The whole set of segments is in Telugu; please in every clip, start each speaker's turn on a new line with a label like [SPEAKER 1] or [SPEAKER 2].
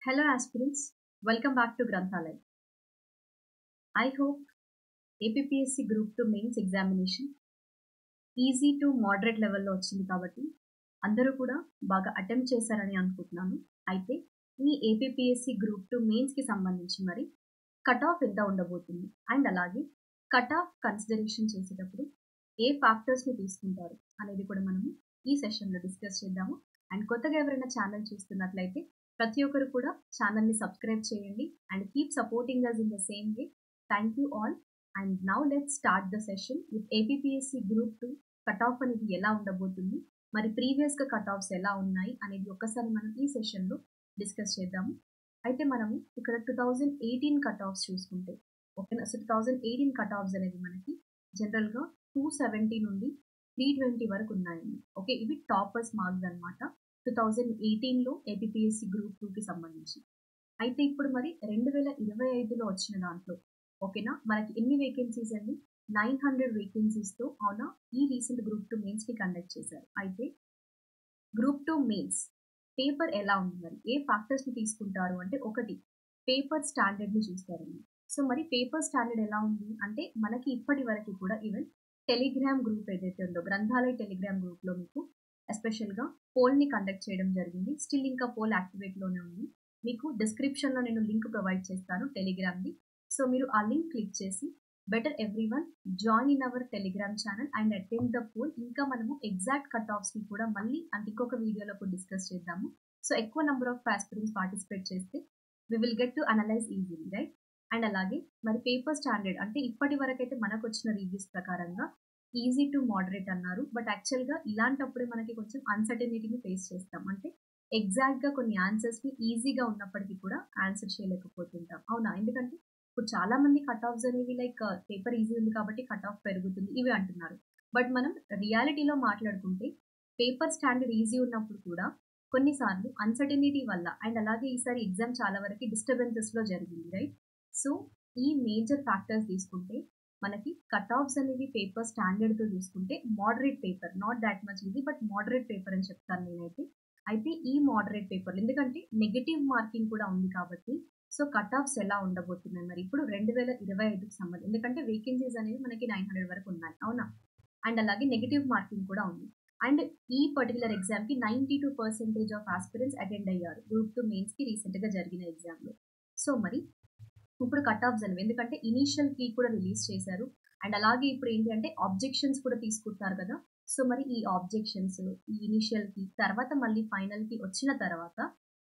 [SPEAKER 1] Hello aspirants, welcome back to Granthalaya. I hope APPSC Group 2 Mains Examination easy to moderate లెవెల్లో వచ్చింది కాబట్టి అందరూ కూడా బాగా అటెంప్ట్ చేశారని అనుకుంటున్నాను. అయితే ఈ ఏపీపీఎస్సీ గ్రూప్ 2 మెయిన్స్కి సంబంధించి మరి కట్ ఆఫ్ ఎంత ఉండబోతుంది అండ్ అలాగే కట్ ఆఫ్ కన్సిడరేషన్ చేసేటప్పుడు ఏ ఫ్యాక్టర్స్ని తీసుకుంటారు అనేది కూడా మనము ఈ సెషన్లో డిస్కస్ చేద్దాము. అండ్ కొత్తగా ఎవరైనా ఛానల్ చూస్తున్నట్లయితే ప్రతి ఒక్కరు కూడా ఛానల్ని సబ్స్క్రైబ్ చేయండి and keep supporting us in the same way. Thank you all. And now let's start the session with APPSC group 2 cut off అనేది ఎలా ఉండబోతుంది, మరి ప్రీవియస్గా కట్ ఆఫ్స్ ఎలా ఉన్నాయి అనేది ఒక్కసారి మనం ఈ సెషన్లో డిస్కస్ చేద్దాము. అయితే మనము ఇక్కడ 2018 కట్ ఆఫ్స్ చూసుకుంటే ఓకేనా. సో 2018 కట్ ఆఫ్స్ అనేది మనకి జనరల్గా 270 నుండి 320 వరకు ఉన్నాయండి. ఓకే, ఇవి టాపర్స్ మార్క్స్ అనమాట 2018లో ఏపీపీఎస్సీ గ్రూప్ 2కి సంబంధించి. అయితే ఇప్పుడు మరి 2025లో వచ్చిన దాంట్లో ఓకేనా మనకి ఎన్ని వేకెన్సీస్ అండి, 900 వేకెన్సీస్తో అవునా ఈ రీసెంట్ గ్రూప్ 2 మెయిన్స్ని కండక్ట్ చేశారు. అయితే గ్రూప్ 2 మెయిన్స్ పేపర్ ఎలా ఉంది, మరి ఏ ఫ్యాక్టర్స్ని తీసుకుంటారు అంటే ఒకటి పేపర్ స్టాండర్డ్ని చూస్తారండి. సో మరి పేపర్ స్టాండర్డ్ ఎలా ఉంది అంటే మనకి ఇప్పటి వరకు కూడా ఈవెన్ టెలిగ్రామ్ గ్రూప్ ఏదైతే ఉందో గ్రంథాలయ టెలిగ్రామ్ గ్రూప్లో మీకు ఎస్పెషల్గా పోల్ని కండక్ట్ చేయడం జరిగింది. స్టిల్ ఇంకా పోల్ యాక్టివేట్లోనే ఉంది. మీకు డిస్క్రిప్షన్లో నేను లింక్ ప్రొవైడ్ చేస్తాను టెలిగ్రామ్ది. సో మీరు ఆ లింక్ క్లిక్ చేసి better everyone join in our telegram channel and attend the poll. ఇంకా మనము ఎగ్జాక్ట్ కట్ ఆఫ్స్ని కూడా మళ్ళీ అంటే ఇంకొక వీడియోలో కూడా డిస్కస్ చేద్దాము. సో ఎక్కువ నెంబర్ ఆఫ్ ఆస్పిరెంట్స్ పార్టిసిపేట్ చేస్తే we will get to analyze easily, right. And అలాగే మరి పేపర్ స్టాండర్డ్ అంటే ఇప్పటి వరకు అయితే మనకు వచ్చిన రివ్యూస్ ప్రకారంగా ఈజీ టు మోడరేట్ అన్నారు. బట్ యాక్చువల్గా ఇలాంటప్పుడే మనకి కొంచెం అన్సర్టనిటీని ఫేస్ చేస్తాం. అంటే ఎగ్జాక్ట్గా కొన్ని ఆన్సర్స్ని ఈజీగా ఉన్నప్పటికీ కూడా ఆన్సర్ చేయలేకపోతుంటాం అవునా. ఎందుకంటే ఇప్పుడు చాలా మంది కట్ ఆఫ్స్ అనేవి లైక్ పేపర్ ఈజీ ఉంది కాబట్టి కట్ ఆఫ్ పెరుగుతుంది ఇవి అంటున్నారు. బట్ మనం రియాలిటీలో మాట్లాడుకుంటే పేపర్ స్టాండర్డ్ ఈజీ ఉన్నప్పుడు కూడా కొన్నిసార్లు అన్సర్టనిటీ వల్ల అండ్ అలాగే ఈసారి ఎగ్జామ్ చాలా వరకు డిస్టర్బెన్సెస్లో జరిగింది, రైట్. సో ఈ మేజర్ ఫ్యాక్టర్స్ తీసుకుంటే మనకి కట్ ఆఫ్స్ అనేవి పేపర్ స్టాండర్డ్తో చూసుకుంటే moderate paper, not that much easy but moderate paper అని చెప్తాను నేనైతే. అయితే ఈ మోడరేట్ పేపర్ ఎందుకంటే నెగటివ్ మార్కింగ్ కూడా ఉంది కాబట్టి సో కట్ ఆఫ్స్ ఎలా ఉండబోతున్నాయి మరి ఇప్పుడు 2025కి సంబంధించి, ఎందుకంటే వేకెన్సీస్ అనేవి మనకి 900 వరకు ఉన్నాయి అవునా. అండ్ అలాగే నెగటివ్ మార్కింగ్ కూడా ఉంది. అండ్ ఈ పర్టికులర్ ఎగ్జామ్కి 92% ఆఫ్ ఆస్పిరెంట్స్ అటెండ్ అయ్యారు గ్రూప్ 2 మెయిన్స్కి రీసెంట్గా జరిగిన ఎగ్జామ్లో. సో మరి ఇప్పుడు కట్ ఆఫ్స్ అనేవి ఎందుకంటే ఇనీషియల్ కీ కూడా రిలీజ్ చేశారు అండ్ అలాగే ఇప్పుడు ఏంటి అంటే ఆబ్జెక్షన్స్ కూడా తీసుకుంటున్నారు కదా. సో మరి ఈ ఆబ్జెక్షన్స్ ఈ ఇనీషియల్ కీ తర్వాత మళ్ళీ ఫైనల్ కి వచ్చిన తర్వాత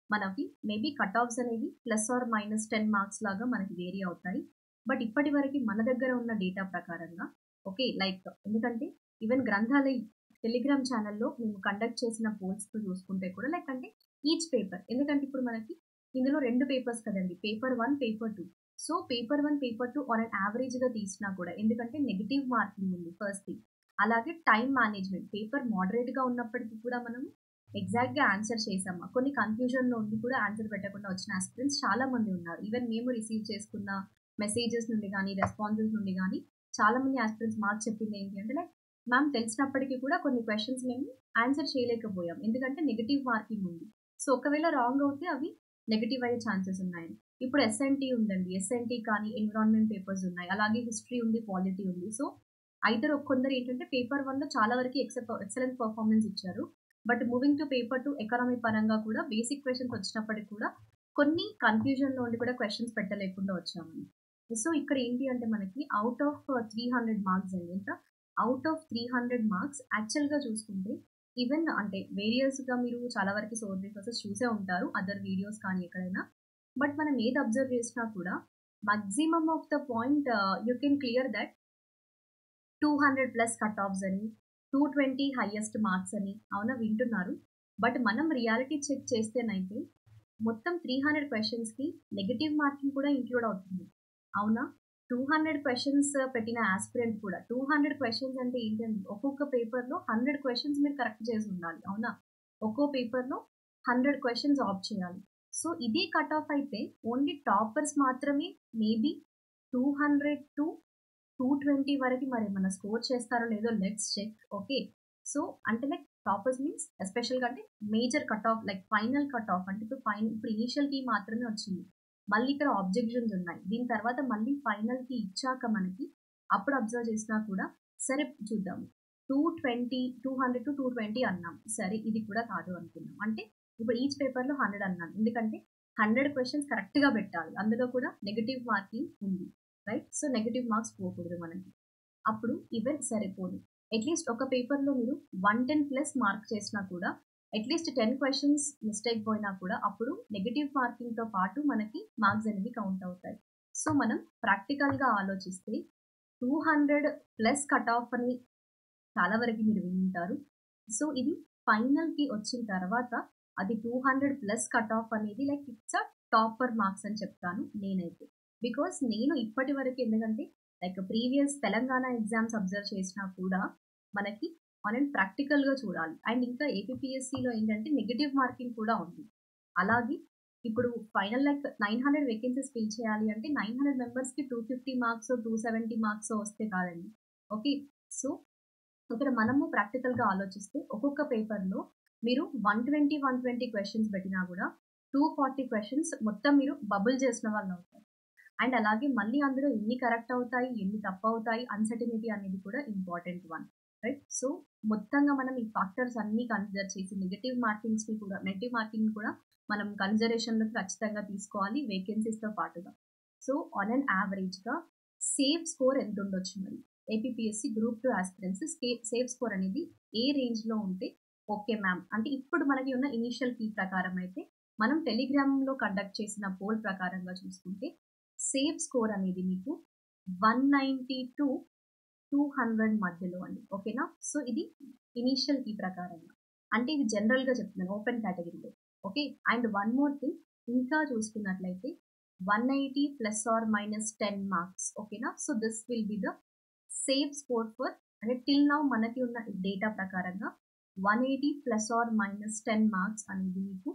[SPEAKER 1] మనకి మేబీ కట్ ఆఫ్స్ అనేవి +or- 10 మార్క్స్ లాగా మనకి వేరీ అవుతాయి. బట్ ఇప్పటి వరకు మన దగ్గర ఉన్న డేటా ప్రకారంగా ఓకే లైక్ ఎందుకంటే ఈవెన్ గ్రంథాలయ టెలిగ్రామ్ ఛానల్లో మేము కండక్ట్ చేసిన పోల్స్తో చూసుకుంటే కూడా లైక్ అంటే ఈచ్ పేపర్ ఎందుకంటే ఇప్పుడు మనకి ఇందులో 2 పేపర్స్ కదండి, paper 1 paper 2. So paper 1 paper 2 on and యావరేజ్గా తీసినా కూడా ఎందుకంటే నెగిటివ్ మార్కింగ్ ఉంది ఫస్ట్ థింగ్. అలాగే టైం మేనేజ్మెంట్ పేపర్ మోడరేట్గా ఉన్నప్పటికీ కూడా మనము ఎగ్జాక్ట్గా ఆన్సర్ చేసామా, కొన్ని కన్ఫ్యూజన్లో ఉండి కూడా ఆన్సర్ పెట్టకుండా వచ్చిన ఆస్పిరెంట్స్ చాలా మంది ఉన్నారు. ఈవెన్ మేము రిసీవ్ చేసుకున్న మెసేజెస్ నుండి కానీ రెస్పాన్సెస్ నుండి కానీ చాలా మంది ఆస్పిరెంట్స్ మాకు చెప్పింది ఏంటి అంటే లైక్ మ్యామ్ తెలిసినప్పటికీ కూడా కొన్ని క్వశ్చన్స్ మేము ఆన్సర్ చేయలేకపోయాం ఎందుకంటే నెగిటివ్ మార్కింగ్ ఉంది. సో ఒకవేళ రాంగ్ అవుతే అవి నెగిటివ్ అయ్యే ఛాన్సెస్ ఉన్నాయి. ఇప్పుడు ఎస్ఎన్టీ ఉందండి, ఎస్ఎన్టీ కానీ ఎన్విరాన్మెంట్ పేపర్స్ ఉన్నాయి, అలాగే హిస్టరీ ఉంది, పాలిటీ ఉంది. సో అయితే కొందరు ఏంటంటే పేపర్ 1లో చాలా వరకు ఎక్సలెంట్ పర్ఫార్మెన్స్ ఇచ్చారు. But moving to paper 2 economy పరంగా కూడా బేసిక్ క్వశ్చన్స్ వచ్చినప్పటికీ కూడా కొన్ని కన్ఫ్యూజన్లో ఉండి కూడా క్వశ్చన్స్ పెట్టలేకుండా వచ్చామని. సో ఇక్కడ ఏంటి అంటే మనకి అవుట్ ఆఫ్ 300 మార్క్స్ అండి, ఎంత అవుట్ ఆఫ్ 300 మార్క్స్ యాక్చువల్గా చూసుకుంటే ఈవెన్ అంటే వేరియస్గా మీరు చాలా వరకు సోర్ పేపర్స్ చూసే ఉంటారు అదర్ వీడియోస్ కానీ ఎక్కడైనా. బట్ మనం ఏది అబ్జర్వ్ చేసినా కూడా maximum of the point you can clear that 200+ cut offs అని 220 హైయెస్ట్ మార్క్స్ అని అవునా వింటున్నారు. బట్ మనం రియాలిటీ చెక్ చేస్తేనైతే మొత్తం 300 క్వశ్చన్స్కి నెగిటివ్ మార్కింగ్ కూడా ఇంక్లూడ్ అవుతుంది అవునా. 200 క్వశ్చన్స్ పెట్టిన ఆస్పిరెంట్ కూడా 200 క్వశ్చన్స్ అంటే ఏంటండి, ఒక్కొక్క పేపర్లో 100 క్వశ్చన్స్ మీరు కరెక్ట్ చేసి ఉండాలి అవునా. ఒక్కో పేపర్లో 100 క్వశ్చన్స్ ఆప్ట్ చేయాలి. సో ఇదే కట్ ఆఫ్ అయితే ఓన్లీ టాపర్స్ మాత్రమే మేబీ 200 to 220 వరకు మరి మన స్కోర్ చేస్తారో లేదో లెట్స్ చెక్. ఓకే సో అంటే లైక్ టాపర్స్ మీన్స్ ఎస్పెషల్గా అంటే major cut off like final cut off అంటే ఇప్పుడు ఇనిషియల్ కి మాత్రమే వచ్చింది, మళ్ళీ ఇక్కడ ఆబ్జెక్షన్స్ ఉన్నాయి, దీని తర్వాత మళ్ళీ ఫైనల్ కి ఇచ్చాక మనకి అప్పుడు అబ్జర్వ్ చేసినా కూడా సరే చూద్దాము 200 to 220 అన్నాం, సరే ఇది కూడా కాదు అనుకున్నాం. అంటే ఇప్పుడు ఈచ్ పేపర్లో 100 అన్నాను, ఎందుకంటే 100 క్వశ్చన్స్ కరెక్ట్గా పెట్టాలి, అందులో కూడా నెగటివ్ మార్కింగ్ ఉంది, రైట్? సో నెగటివ్ మార్క్స్ పోకూడదు మనకి. అప్పుడు ఈవెన్ సరిపోదు, అట్లీస్ట్ ఒక పేపర్లో మీరు 110+ మార్క్ చేసినా కూడా అట్లీస్ట్ 10 క్వశ్చన్స్ మిస్టేక్ పోయినా కూడా అప్పుడు నెగటివ్ మార్కింగ్తో పాటు మనకి మార్క్స్ అనేవి కౌంట్ అవుతాయి. సో మనం ప్రాక్టికల్గా ఆలోచిస్తే 200+ కట్ ఆఫ్ అని చాలా వరకు మీరు వింటారు. సో ఇది ఫైనల్కి వచ్చిన తర్వాత అది 200+ కట్ ఆఫ్ అనేది like it's a topper marks అని చెప్తాను నేనైతే. బికాస్ నేను ఇప్పటి వరకు ఎందుకంటే like previous Telangana exams observe చేసినా కూడా మనకి మనం ప్రాక్టికల్గా చూడాలి. అండ్ ఇంకా ఏపీపీఎస్సీలో ఏంటంటే నెగటివ్ మార్కింగ్ కూడా ఉంది. అలాగే ఇప్పుడు ఫైనల్ లైక్ 900 వేకెన్సీస్ ఫిల్ చేయాలి అంటే 900 మెంబర్స్కి 250 మార్క్స్ 270 మార్క్స్ వస్తే కాదండి. ఓకే, సో ఇక్కడ మనము ప్రాక్టికల్గా ఆలోచిస్తే ఒక్కొక్క పేపర్లో మీరు 120 క్వశ్చన్స్ పెట్టినా కూడా 240 క్వశ్చన్స్ మొత్తం మీరు బబుల్ చేసిన వాళ్ళు అవుతారు. అండ్ అలాగే మళ్ళీ అందులో ఎన్ని కరెక్ట్ అవుతాయి, ఎన్ని తప్పు అవుతాయి, అన్సర్టనిటీ అనేది కూడా ఇంపార్టెంట్ వన్, రైట్? సో మొత్తంగా మనం ఈ ఫ్యాక్టర్స్ అన్ని కన్సిడర్ చేసి నెగటివ్ మార్కింగ్ కూడా మనం కన్సిడరేషన్లోకి ఖచ్చితంగా తీసుకోవాలి వేకెన్సీస్తో పాటుగా. సో ఆన్ అండ్ యావరేజ్గా సేఫ్ స్కోర్ ఎంత ఉండొచ్చు మరి APPSC group 2 aspirants safe score అనేది ఏ రేంజ్లో ఉంటే ఓకే మ్యామ్ అంటే ఇప్పుడు మనకి ఉన్న ఇనిషియల్ కీ ప్రకారం అయితే మనం టెలిగ్రామ్లో కండక్ట్ చేసిన పోల్ ప్రకారంగా చూసుకుంటే సేఫ్ స్కోర్ అనేది మీకు 190 to 200 మధ్యలో అండి, ఓకేనా? సో ఇది ఇనిషియల్ కీ ప్రకారంగా, అంటే ఇది జనరల్గా చెప్తున్నాను ఓపెన్ కేటగిరీలో, okay? And one more thing, ఇంకా చూసుకున్నట్లయితే 180 ± 10 మార్క్స్, ఓకేనా? So this will be the safe score for అంటే టిల్ నౌ మనకి ఉన్న డేటా ప్రకారంగా 180 ± 10 మార్క్స్ అనేది మీకు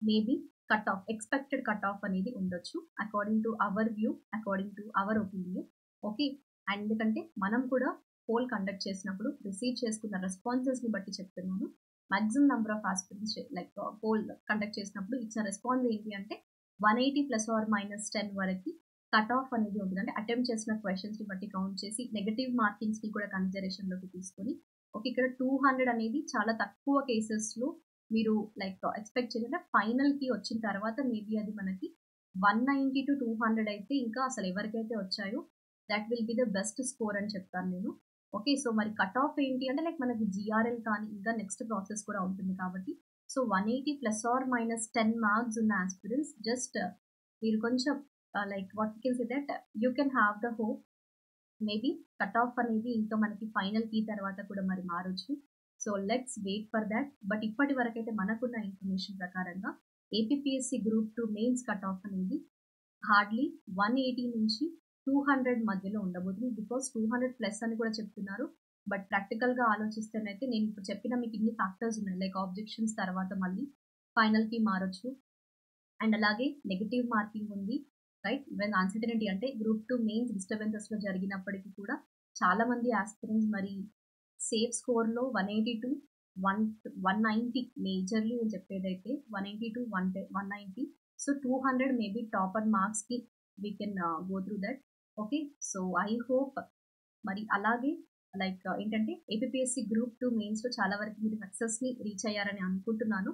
[SPEAKER 1] maybe cut of expected cut off అనేది ఉండొచ్చు according to our view, according to our opinion, okay? And ఎందుకంటే మనం కూడా పోల్ కండక్ట్ చేసినప్పుడు రిసీవ్ చేసుకున్న రెస్పాన్సెస్ని బట్టి చెప్తున్నాను. Maximum number of aspirants like pole conduct చేసినప్పుడు ఇచ్చిన రెస్పాన్స్ ఏంటి అంటే 180 ± 10 వరకు కట్ ఆఫ్ అనేది ఉంటుంది. అంటే అటెంప్ట్ చేసిన క్వశ్చన్స్ని బట్టి కౌంట్ చేసి నెగటివ్ మార్కింగ్స్ని కూడా కన్సిడరేషన్లోకి తీసుకొని ఓకే ఇక్కడ 200 అనేది చాలా తక్కువ కేసెస్లో మీరు లైక్ ఎక్స్పెక్ట్ చేయాలంటే ఫైనల్కి వచ్చిన తర్వాత మేబీ అది మనకి 190 to 200 అయితే ఇంకా అసలు ఎవరికైతే వచ్చాయో that will be the best score అని చెప్తాను నేను. ఓకే, సో మరి కట్ ఆఫ్ ఏంటి అంటే లైక్ మనకి జిఆర్ఎల్ కానీ ఇంకా నెక్స్ట్ ప్రాసెస్ కూడా ఉంటుంది కాబట్టి సో 180 ± 10 మార్క్స్ ఉన్న ఆస్పిరెంట్స్ జస్ట్ మీరు కొంచెం like what can say that you can have the hope maybe cut off అనేది ఇంకా మనకి ఫైనల్ కీ తర్వాత కూడా మరి మారొచ్చు. So let's wait for that. But ఇప్పటి వరకు అయితే మనకున్న ఇన్ఫర్మేషన్ ప్రకారంగా APPSC group 2 mains cut off అనేది హార్డ్లీ 180 నుంచి 200 మధ్యలో ఉండబోతుంది. బికాస్ 200+ అని కూడా చెప్తున్నారు. బట్ ప్రాక్టికల్గా ఆలోచిస్తేనైతే నేను ఇప్పుడు చెప్పిన మీకు ఇన్ని ఫ్యాక్టర్స్ ఉన్నాయి లైక్ ఆబ్జెక్షన్స్ తర్వాత మళ్ళీ ఫైనల్కి మారొచ్చు అండ్ అలాగే నెగిటివ్ మార్కింగ్ ఉంది, రైట్? ఈవెన్ అన్సర్టనిటీ అంటే గ్రూప్ 2 మెయిన్స్ డిస్టర్బెన్సెస్లో జరిగినప్పటికీ కూడా చాలా మంది ఆస్పిరెంట్స్ మరి సేఫ్ స్కోర్లో 180 to 190 మేజర్లీ నేను చెప్పేదైతే 180 to 190. సో 200 మేబీ టాపర్ మార్క్స్కి we can go through that. Okay, so I hope మరి అలాగే లైక్ ఏంటంటే ఏపీపీఎస్సీ గ్రూప్ 2 మెయిన్స్లో చాలా వరకు మీరు సక్సెస్ని రీచ్ అయ్యారని అనుకుంటున్నాను.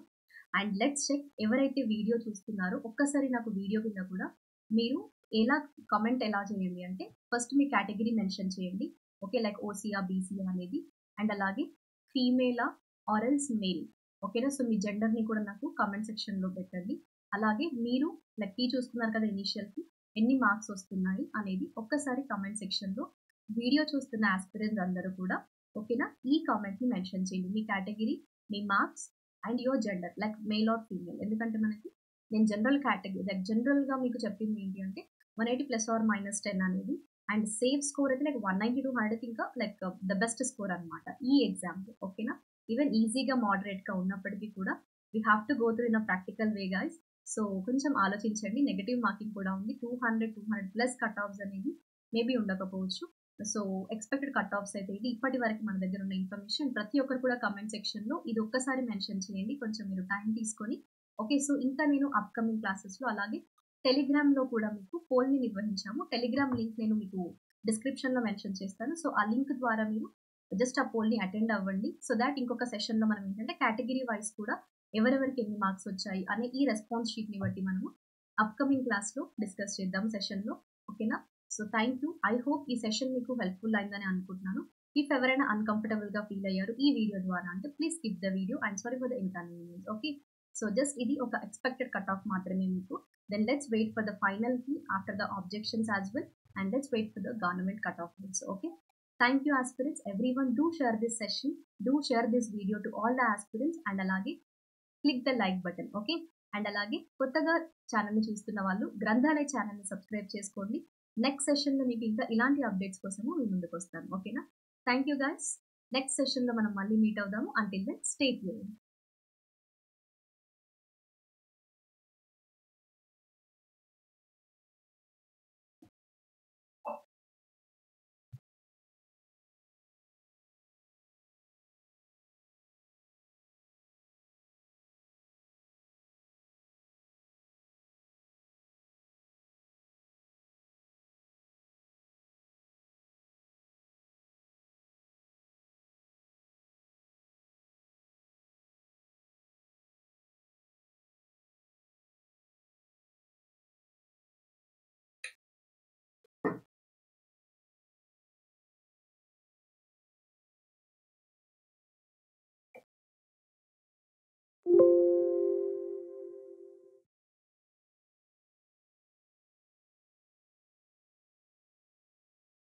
[SPEAKER 1] అండ్ లెట్స్ చెక్ ఎవరైతే వీడియో చూస్తున్నారో ఒక్కసారి నాకు వీడియో కింద కూడా మీరు ఎలా కమెంట్ ఎలా చేయండి అంటే ఫస్ట్ మీ కేటగిరీ మెన్షన్ చేయండి, ఓకే? లైక్ ఓసీఆ బీసీఆ అనేది అండ్ అలాగే ఫీమేలా ఆరెల్స్ మెయిల్, ఓకేనా? సో మీ జెండర్ని కూడా నాకు కమెంట్ సెక్షన్లో పెట్టండి. అలాగే మీరు లైక్ కీ చూస్తున్నారు కదా ఇనిషియల్కి ఎన్ని మార్క్స్ వస్తున్నాయి అనేది ఒక్కసారి కమెంట్ సెక్షన్లో వీడియో చూస్తున్న ఆస్పిరెంట్స్ అందరూ కూడా ఓకేనా ఈ కామెంట్ని మెన్షన్ చేయండి, మీ కేటగిరీ, మీ marks and your gender like male or female. ఎందుకంటే మనకి నేను జనరల్ కేటగిరీ లైక్ జనరల్గా మీకు చెప్పింది ఏంటి అంటే 180 ± 10 అనేది అండ్ సేఫ్ స్కోర్ అయితే లైక్ 190 to 100 ఇంకా లైక్ ద బెస్ట్ స్కోర్ అనమాట ఈ ఎగ్జామ్లో, ఓకేనా? ఈవెన్ ఈజీగా మోడరేట్గా ఉన్నప్పటికీ కూడా we have to go through in a practical way guys. So కొంచెం ఆలోచించండి, నెగటివ్ మార్కింగ్ కూడా ఉంది, 200+ కట్ ఆఫ్స్ అనేది మేబీ ఉండకపోవచ్చు. సో ఎక్స్పెక్టెడ్ కట్ ఆఫ్స్ అయితే ఇది ఇప్పటి వరకు మన దగ్గర ఉన్న ఇన్ఫర్మేషన్. ప్రతి ఒక్కరు కూడా కమెంట్ సెక్షన్లో ఇది ఒక్కసారి మెన్షన్ చేయండి, కొంచెం మీరు టైం తీసుకొని. ఓకే, సో ఇంకా నేను అప్కమింగ్ క్లాసెస్లో అలాగే టెలిగ్రామ్లో కూడా మీకు పోల్ని నిర్వహించాము. టెలిగ్రామ్ లింక్ నేను మీకు డిస్క్రిప్షన్లో మెన్షన్ చేస్తాను. సో ఆ లింక్ ద్వారా మీరు జస్ట్ ఆ పోల్ని అటెండ్ అవ్వండి. సో దాట్ ఇంకొక సెషన్లో మనం ఏంటంటే కేటగిరీ వైజ్ కూడా ఎవరెవరికి ఎన్ని మార్క్స్ వచ్చాయి అనే ఈ రెస్పాన్స్ షీట్ని బట్టి మనము అప్కమింగ్ క్లాస్లో డిస్కస్ చేద్దాం సెషన్లో. ఓకేనా? So thank you. I hope ఈ సెషన్ మీకు హెల్ప్ఫుల్ అయిందని అనుకుంటున్నాను. ఇఫ్ ఎవరైనా అన్కంఫర్టబుల్గా ఫీల్ అయ్యారు ఈ వీడియో ద్వారా అంటే please skip the video and sorry for the inconvenience. Okay, so just ఇది ఒక ఎక్స్పెక్టెడ్ కట్ ఆఫ్ మాత్రమే మీకు. Then let's wait for the final key after the objections as well and let's wait for the government cut off list. Okay, thank you aspirants. Everyone do share this session, do share this video to all the aspirants and అలాగే click the like button. Okay, and అలాగే కొత్తగా ఛానల్ని చూస్తున్న వాళ్ళు గ్రంథాలయ ఛానల్ని సబ్స్క్రైబ్ చేసుకోండి. నెక్స్ట్ సెషన్లో మీకు ఇంకా ఇలాంటి అప్డేట్స్ కోసము మీ ముందుకు వస్తాను. ఓకేనా? Thank you guys. నెక్స్ట్ సెషన్లో మనం మళ్ళీ మీట్ అవుదాము. Until then stay tuned.